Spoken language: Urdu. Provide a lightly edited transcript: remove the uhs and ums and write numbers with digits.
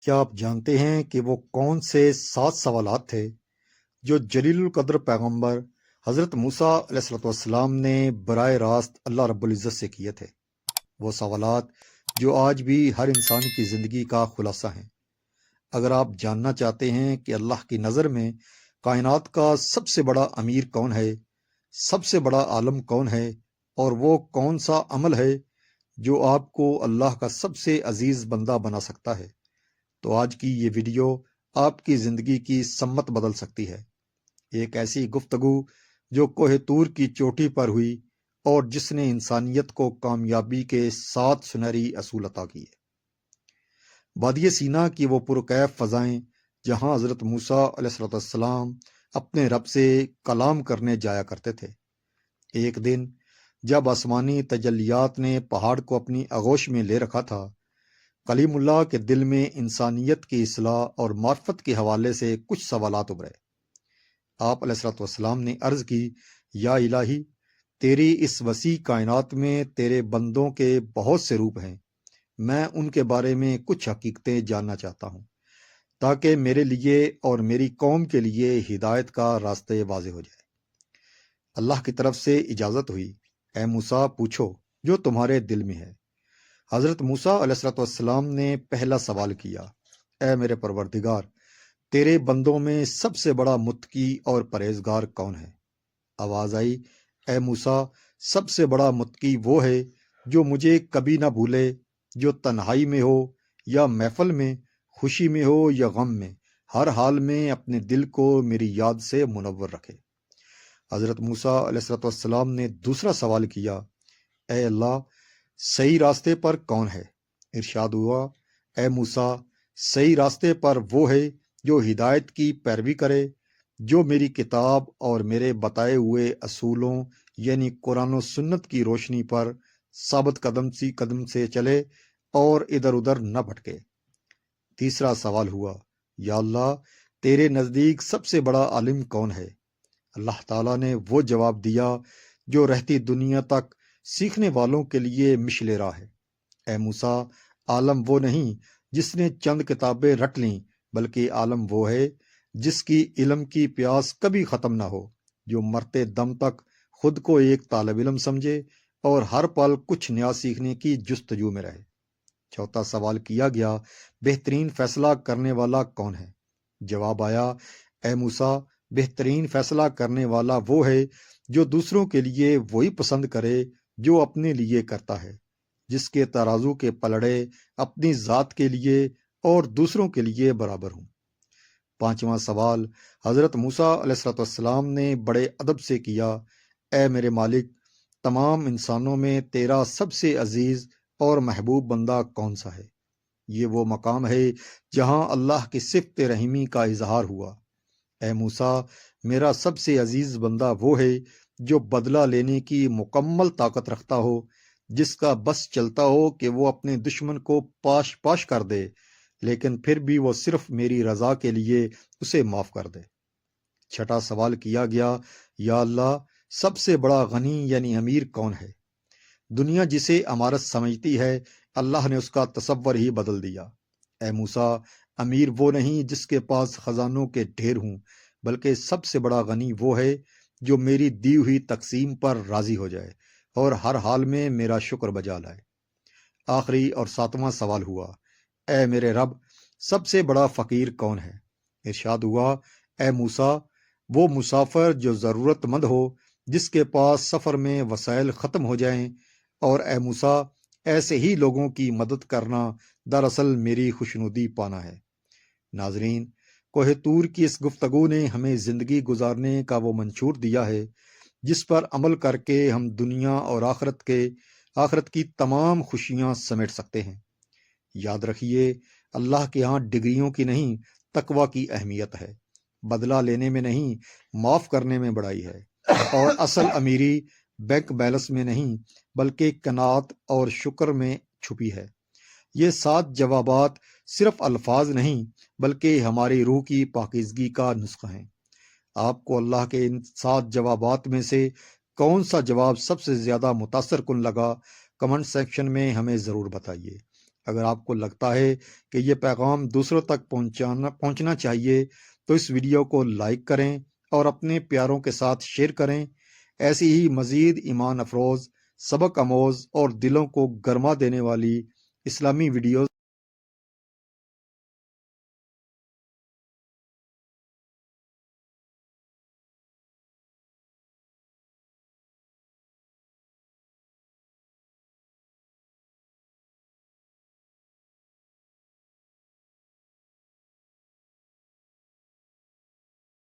کیا آپ جانتے ہیں کہ وہ کون سے 7 سوالات تھے جو جلیل القدر پیغمبر حضرت موسیٰ علیہ السلام نے براہ راست اللہ رب العزت سے کیے تھے؟ وہ سوالات جو آج بھی ہر انسان کی زندگی کا خلاصہ ہیں۔ اگر آپ جاننا چاہتے ہیں کہ اللہ کی نظر میں کائنات کا سب سے بڑا امیر کون ہے، سب سے بڑا عالم کون ہے، اور وہ کون سا عمل ہے جو آپ کو اللہ کا سب سے عزیز بندہ بنا سکتا ہے، تو آج کی یہ ویڈیو آپ کی زندگی کی سمت بدل سکتی ہے۔ ایک ایسی گفتگو جو کوہ طور کی چوٹی پر ہوئی اور جس نے انسانیت کو کامیابی کے 7 سنہری اصول عطا کیے۔ وادی سینا کی وہ پرکیف فضائیں جہاں حضرت موسیٰ علیہ السلام اپنے رب سے کلام کرنے جایا کرتے تھے۔ ایک دن جب آسمانی تجلیات نے پہاڑ کو اپنی آغوش میں لے رکھا تھا، کلیم اللہ کے دل میں انسانیت کی اصلاح اور معرفت کے حوالے سے کچھ سوالات ابھرے۔ آپ علیہ السلام نے عرض کی، یا الہی، تیری اس وسیع کائنات میں تیرے بندوں کے بہت سے روپ ہیں، میں ان کے بارے میں کچھ حقیقتیں جاننا چاہتا ہوں تاکہ میرے لیے اور میری قوم کے لیے ہدایت کا راستے واضح ہو جائے۔ اللہ کی طرف سے اجازت ہوئی، اے موسیٰ پوچھو جو تمہارے دل میں ہے۔ حضرت موسیٰ علیہ السلام نے پہلا سوال کیا، اے میرے پروردگار، تیرے بندوں میں سب سے بڑا متقی اور پرہیزگار کون ہے؟ آواز آئی، اے موسیٰ، سب سے بڑا متقی وہ ہے جو مجھے کبھی نہ بھولے، جو تنہائی میں ہو یا محفل میں، خوشی میں ہو یا غم میں، ہر حال میں اپنے دل کو میری یاد سے منور رکھے۔ حضرت موسیٰ علیہ السلام نے دوسرا سوال کیا، اے اللہ، صحیح راستے پر کون ہے؟ ارشاد ہوا، اے موسیٰ، صحیح راستے پر وہ ہے جو ہدایت کی پیروی کرے، جو میری کتاب اور میرے بتائے ہوئے اصولوں یعنی قرآن و سنت کی روشنی پر ثابت قدم سے چلے اور ادھر ادھر نہ بھٹکے۔ تیسرا سوال ہوا، یا اللہ، تیرے نزدیک سب سے بڑا عالم کون ہے؟ اللہ تعالیٰ نے وہ جواب دیا جو رہتی دنیا تک سیکھنے والوں کے لیے مشل راہ ہے۔ اے موسیٰ، عالم وہ نہیں جس نے چند کتابیں رٹ لیں، بلکہ عالم وہ ہے جس کی علم کی پیاس کبھی ختم نہ ہو، جو مرتے دم تک خود کو ایک طالب علم سمجھے اور ہر پل کچھ نیا سیکھنے کی جستجو میں رہے۔ چوتھا سوال کیا گیا، بہترین فیصلہ کرنے والا کون ہے؟ جواب آیا، اے موسیٰ، بہترین فیصلہ کرنے والا وہ ہے جو دوسروں کے لیے وہی پسند کرے جو اپنے لیے کرتا ہے، جس کے ترازو کے پلڑے اپنی ذات کے لیے اور دوسروں کے لیے برابر ہوں۔ پانچواں سوال حضرت موسیٰ علیہ السلام نے بڑے ادب سے کیا، اے میرے مالک، تمام انسانوں میں تیرا سب سے عزیز اور محبوب بندہ کون سا ہے؟ یہ وہ مقام ہے جہاں اللہ کی صفت رحیمی کا اظہار ہوا۔ اے موسیٰ، میرا سب سے عزیز بندہ وہ ہے جو بدلہ لینے کی مکمل طاقت رکھتا ہو، جس کا بس چلتا ہو کہ وہ اپنے دشمن کو پاش پاش کر دے، لیکن پھر بھی وہ صرف میری رضا کے لیے اسے معاف کر دے۔ چھٹا سوال کیا گیا، یا اللہ، سب سے بڑا غنی یعنی امیر کون ہے؟ دنیا جسے امارت سمجھتی ہے، اللہ نے اس کا تصور ہی بدل دیا۔ اے موسیٰ، امیر وہ نہیں جس کے پاس خزانوں کے ڈھیر ہوں، بلکہ سب سے بڑا غنی وہ ہے جو میری دی ہوئی تقسیم پر راضی ہو جائے اور ہر حال میں میرا شکر بجا لائے۔ آخری اور ساتواں سوال ہوا، اے میرے رب، سب سے بڑا فقیر کون ہے؟ ارشاد ہوا، اے موسیٰ، وہ مسافر جو ضرورت مند ہو، جس کے پاس سفر میں وسائل ختم ہو جائیں، اور اے موسیٰ، ایسے ہی لوگوں کی مدد کرنا دراصل میری خوشنودی پانا ہے۔ ناظرین، کوہ طور کی اس گفتگو نے ہمیں زندگی گزارنے کا وہ منشور دیا ہے جس پر عمل کر کے ہم دنیا اور آخرت کی تمام خوشیاں سمیٹ سکتے ہیں۔ یاد رکھیے، اللہ کے ہاں ڈگریوں کی نہیں، تقوی کی اہمیت ہے۔ بدلہ لینے میں نہیں، معاف کرنے میں بڑائی ہے، اور اصل امیری بینک بیلنس میں نہیں بلکہ قناعت اور شکر میں چھپی ہے۔ یہ 7 جوابات صرف الفاظ نہیں بلکہ ہماری روح کی پاکیزگی کا نسخہ ہیں۔ آپ کو اللہ کے ان 7 جوابات میں سے کون سا جواب سب سے زیادہ متاثر کن لگا؟ کمنٹ سیکشن میں ہمیں ضرور بتائیے۔ اگر آپ کو لگتا ہے کہ یہ پیغام دوسروں تک پہنچنا چاہیے تو اس ویڈیو کو لائک کریں اور اپنے پیاروں کے ساتھ شیئر کریں۔ ایسی ہی مزید ایمان افروز، سبق آموز اور دلوں کو گرما دینے والی اسلامی ویڈیوز